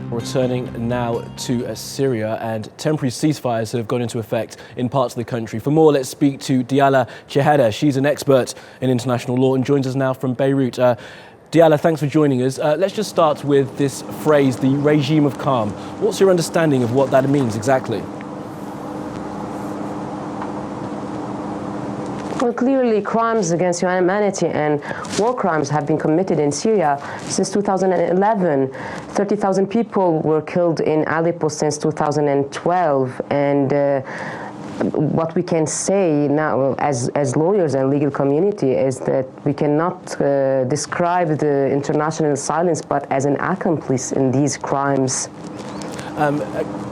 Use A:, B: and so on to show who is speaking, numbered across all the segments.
A: Returning now to Syria, and temporary ceasefires have gone into effect in parts of the country. For more, let's speak to Diala Chehadeh. She's an expert in international law and joins us now from Beirut. Diala, thanks for joining us. Let's just start with this phrase, the regime of calm. What's your understanding of what that means exactly?
B: Well, clearly crimes against humanity and war crimes have been committed in Syria since 2011. 30,000 people were killed in Aleppo since 2012. And what we can say now as lawyers and legal community is that we cannot describe the international silence but as an accomplice in these crimes.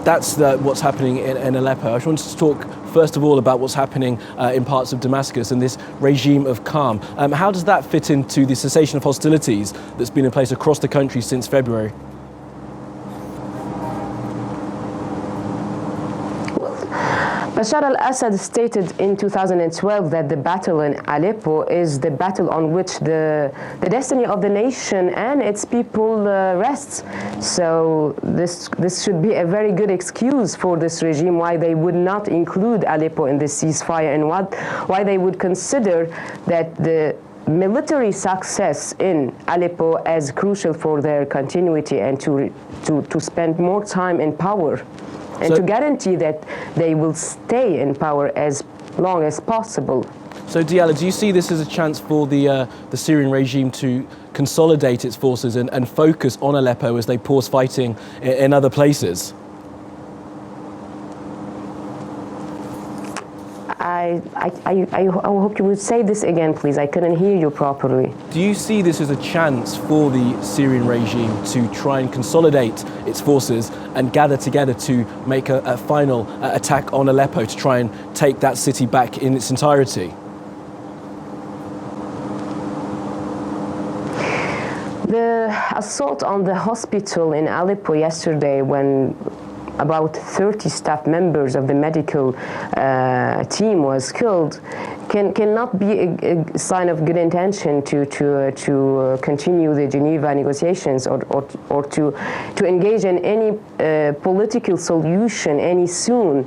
A: That's what's happening in Aleppo. I just wanted to talk first of all about what's happening in parts of Damascus and this regime of calm. How does that fit into the cessation of hostilities that's been in place across the country since February?
B: Bashar al-Assad stated in 2012 that the battle in Aleppo is the battle on which the destiny of the nation and its people rests. So this should be a very good excuse for this regime why they would not include Aleppo in this ceasefire and why they would consider that the military success in Aleppo as crucial for their continuity and to spend more time in power. And to guarantee that they will stay in power as long as possible.
A: So Diala, do you see this as a chance for the Syrian regime to consolidate its forces and focus on Aleppo as they pause fighting in other places?
B: I hope you would say this again, please. I couldn't hear you properly.
A: Do you see this as a chance for the Syrian regime to try and consolidate its forces and gather together to make a final attack on Aleppo to try and take that city back in its entirety?
B: The assault on the hospital in Aleppo yesterday, when about 30 staff members of the medical team was killed, cannot be a sign of good intention to continue the Geneva negotiations or to engage in any political solution any soon.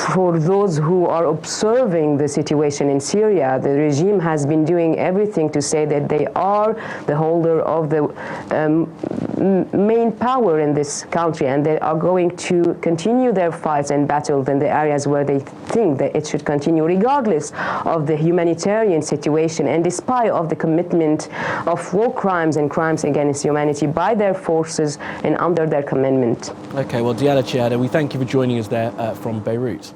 B: For those who are observing the situation in Syria, the regime has been doing everything to say that they are the holder of the main power in this country, and they are going to continue their fights and battles in the areas where they think that it should continue, regardless of the humanitarian situation and despite of the commitment of war crimes and crimes against humanity by their forces and under their commandment.
A: Okay, well, Diala Chehadeh, we thank you for joining us there from Beirut.